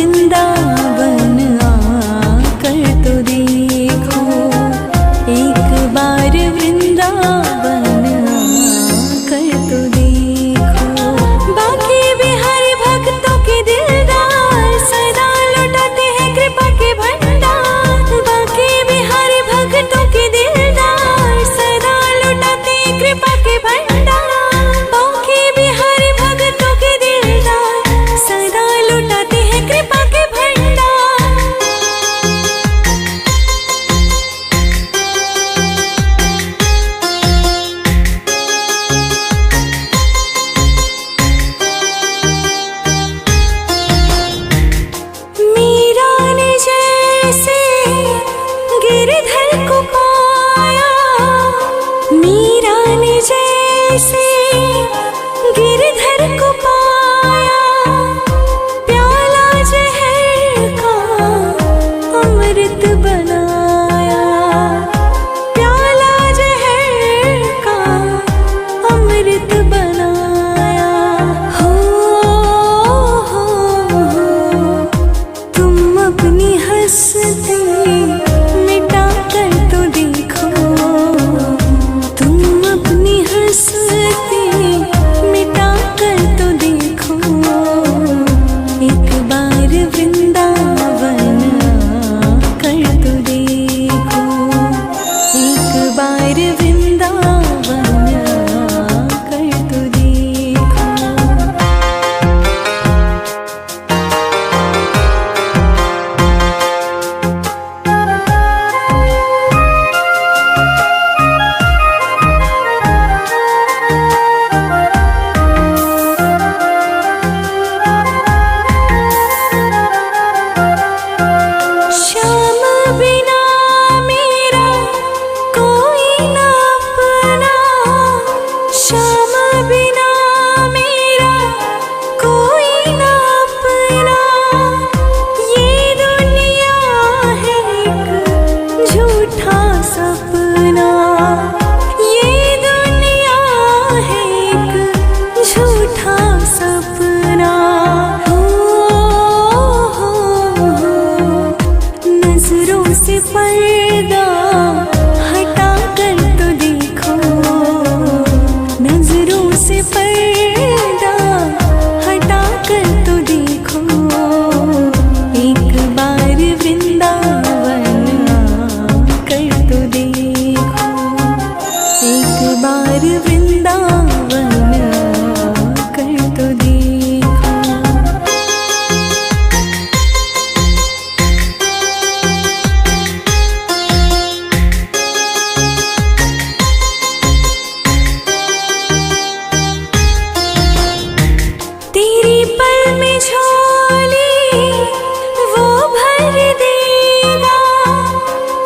वृंदावन आकर तो देखो, एक बार वृंदावन आकर तो देखो। बाकी बिहारी भक्तों के दिलदार सदा लौटाते हैं कृपा के भंडार। बाकी बिहारी भक्तों के दिलदार सदा लौटाते हैं कृपा के भंडार। बाकी बिहारी भक्तों के दिलदार सदा लौटाते हैं कृपा के भंडार। मीरा ने जैसे गिरधर को पाया, मीरा ने जैसे गिरधर को पाया। प्याला जहर का अमृत बनाया, प्याला जहर का अमृत बनाया। हो तुम अपनी हंसती मिटा कर तो देखो, तुम अपनी हंसती मिटा कर तो देखो। एक बार वृंदावन आकर तो देखो, एक बार वृंदावन आकर तो देखो। श्याम बिना मेरा कोई ना अपना, श्याम बिना मेरा कोई ना अपना। ये दुनिया है एक झूठा सपना, ये दुनिया है एक झूठा सपना। नजरों से पर्दा हटा कर तो देखो, नजरों से पर्दा हटा कर तो देखो। एक बार वृंदावन आकर तो देखो, एक बार वृंदावन आकर तो देखो। तेरी पल में झोली वो भर देगा,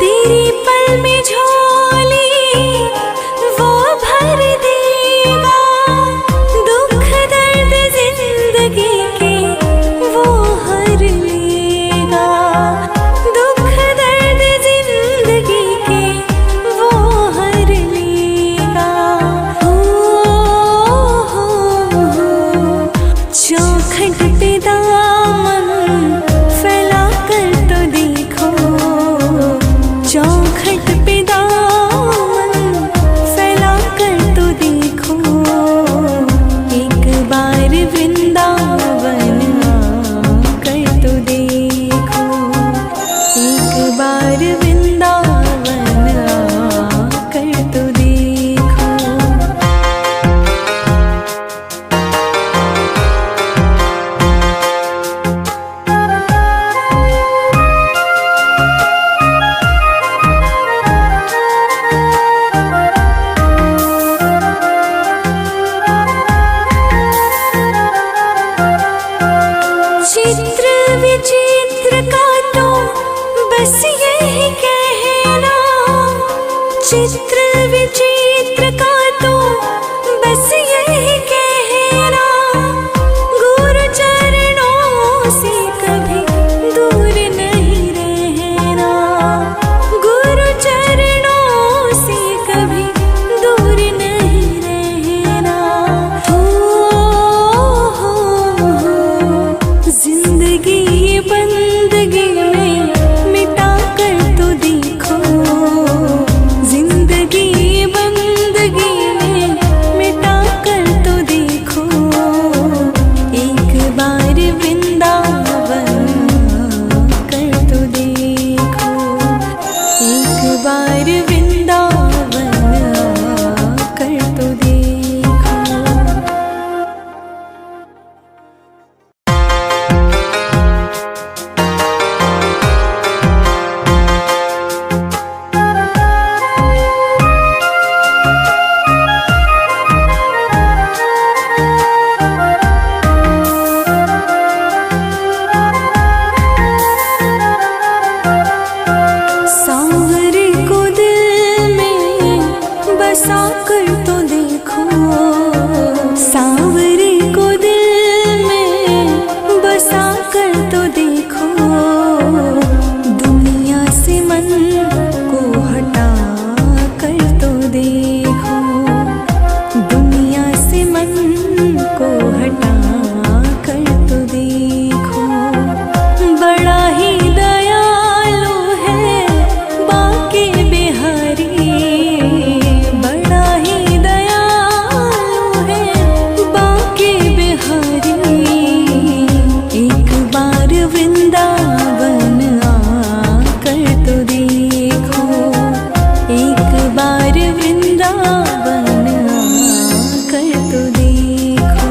तेरी पल में झोली वो भर देगा। दुख दर्द जिंदगी के वो हर लेगा, दुख दर्द जिंदगी के वो हर लेगा। चौखट पे दामन फैला कर तो देखो, चौखट पे दामन फैला कर तो देखो। एक बार वृंदावन आकर तो देखो, एक बार वृंदावन आकर तो देखो। चित्र विचित्र का तो बस यही कहना, चित्र विचित्र का तो बस यही कहना। गुरु चरणों से कभी दूर नहीं रहना, गुरु चरणों से कभी दूर नहीं रहना। हो जिंदगी वृंदावन आकर तो देखो, एक बार वृंदावन आकर तो देखो।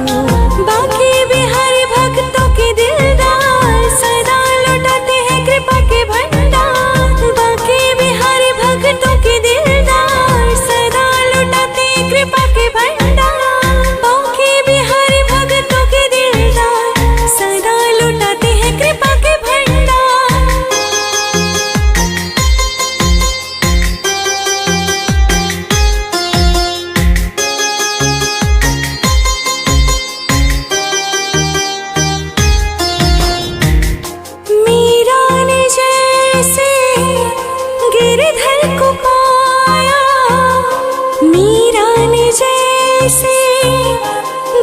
बाकी बिहारी भक्तों के दिलदार सदा लौटाते हैं कृपा के भंडार। बाकी बिहारी भक्तों के दिलदार सदा लौटाते हैं कृपा के भंडार। बाकी बिहारी भक्तों के दिलदार सदा लौटाते हैं कृपा के भंडार। मीरा ने जैसे गिरधर को पाया, मीरा ने जैसे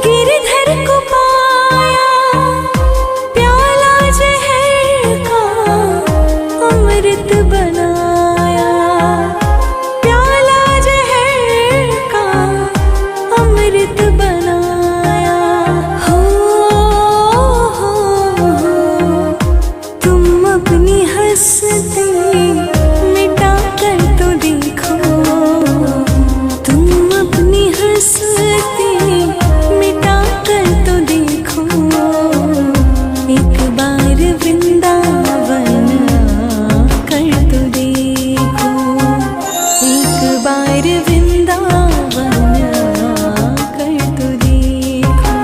गिरधर को पाया। प्याला जहर का अमृत बनाया, प्याला जहर का अमृत बनाया। हो तुम अपनी हंसती मिटा कर तो देखो, तुम अपनी हंसती मिटा कर तो देखो। एक बार वृंदावन कर तो देखो, एक बार वृंदावन कर तो देखो।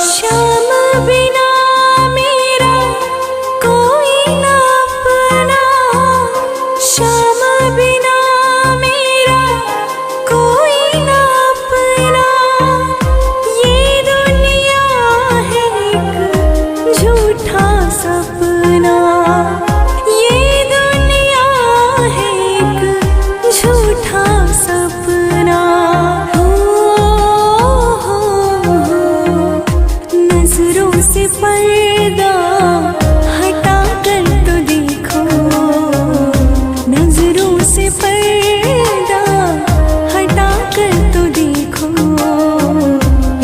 श्याम बिना मेरा कोई ना अपना, श्याम बिना मेरा कोई ना अपना। ये दुनिया है एक झूठा सपना, ये दुनिया है एक झूठा सपना। नजरों से पर्दा हटा कर तो देखो, नजरों से पर्दा हटा कर तो देखो।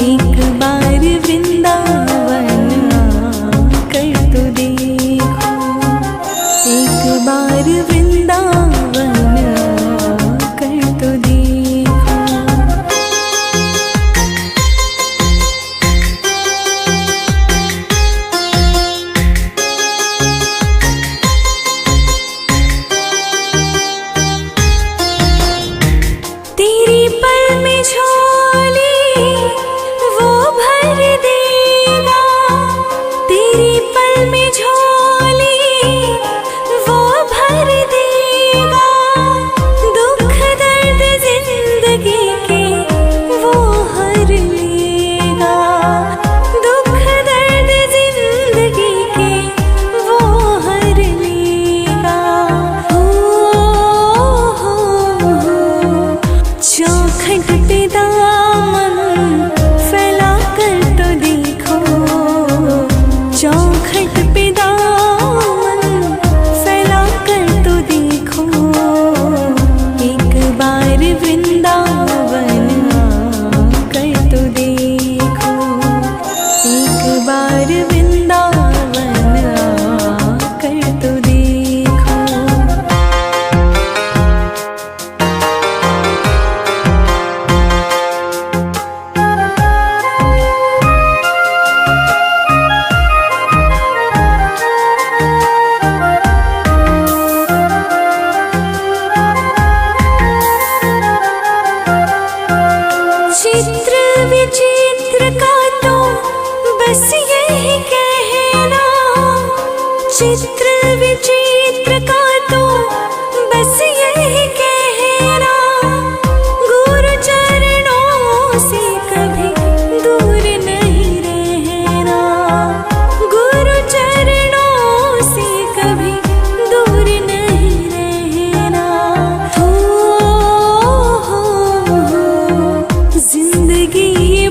एक बार वृंदावन कर तो देखो, एक बार वृंदावन कर तो देखो। तेरी पल में झोली वो भर देगा, तेरी पल में झोली वो भर देगा। दुख दर्द जिंदगी के वो हर लेगा, दुख दर्द जिंदगी के वो हर लेगा। चौखट पे दामन फैला कर तो देखो, चौखट पे दामन फैला कर तो देखो। एक बार वृंदावन कर तो देखो, एक बार वृंदावन कर तो देखो। चित्र विचित्र का तो बस यही कहना, चित्र विचित्र का तो बस यही कहना। गुरु चरणों से कभी दूर नहीं रहना, गुरु चरणों से कभी दूर नहीं रहना। हो जिंदगी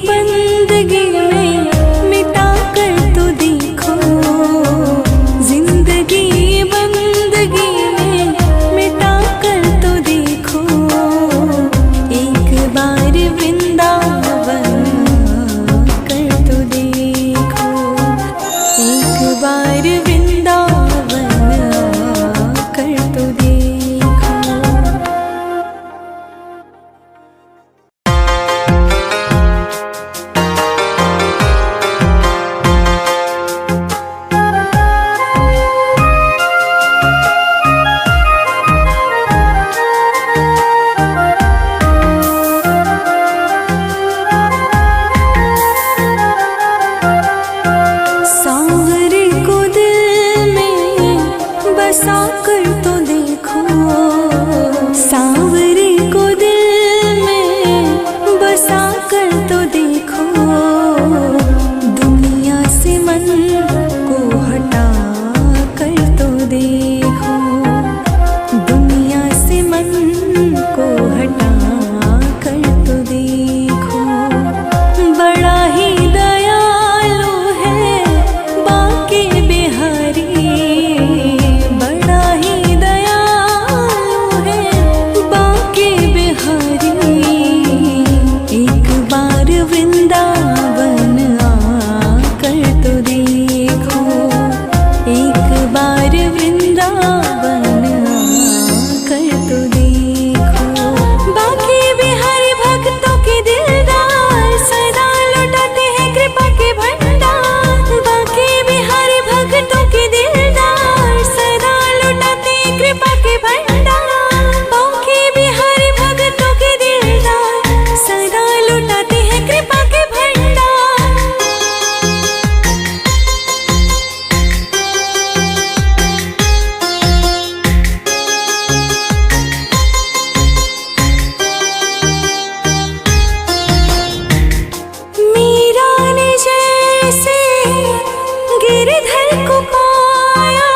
गिरधर को पाया,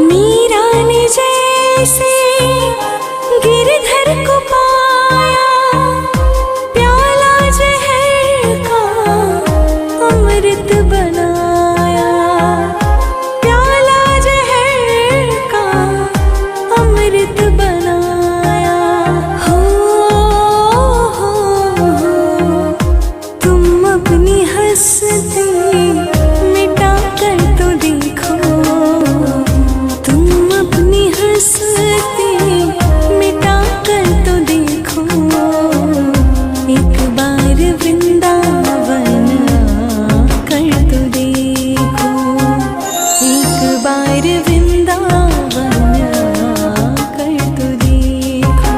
मीरा ने जैसे गिरधर को पाया, प्याला जहर का अमृत बनाया, प्याला जहर का अमृत बनाया। हो तुम अपनी हंसती मिटा कर तो देखो, तुम अपनी हंसती मिटा कर तो देखो, एक बार वृंदावन कर तो देखो, एक बार वृंदावन कर तो देखो।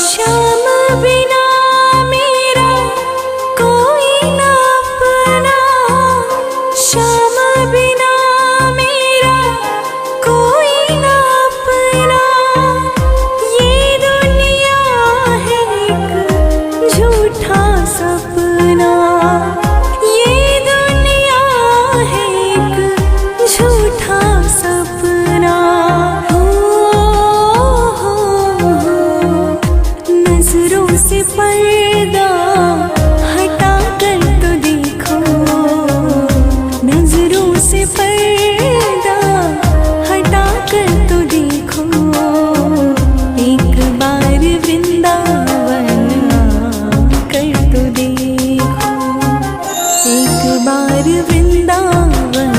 श्याम बिना मेरा कोई ना अपना, श्याम बिना मेरा कोई ना अपना, ये दुनिया है एक झूठा सपना, ये दुनिया है एक झूठा सपना। नजरों से पर्दा हटा कर तो देखो, नजरों से पर्दा हटा कर तो देखो, एक बार वृंदावन कर तो देखो, एक बार वृंदावन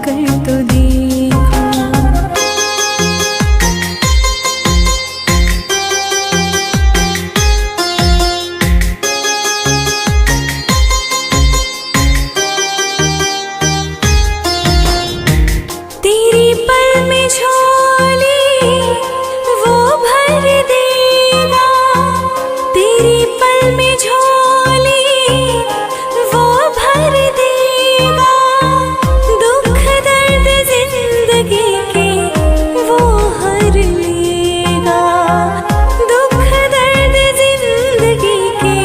कर तो देखो। तेरी पल में झोली वो भर देगा, तेरी पल में झोली वो भर देगा, दुख दर्द जिंदगी के वो हर लेगा, दुख दर्द जिंदगी के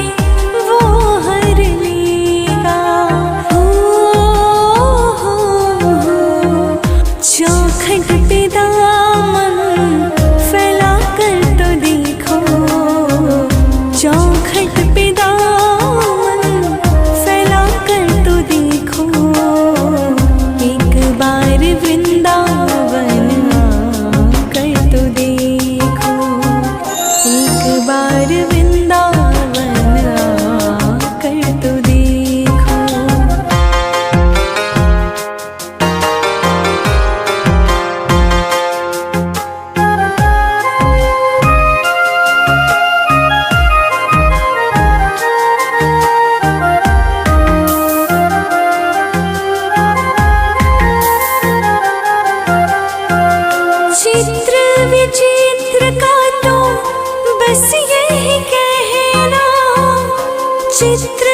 वो हर लेगा। चौखट पे दामन फैला कर तो देखो, चौखट पे दामन फैला कर तो देखो, एक बार वृंदावन कर तो देखो, एक बार वृंदावन कर तो देखो। चित्र विचित्र का तो बस यही कहना, चित्र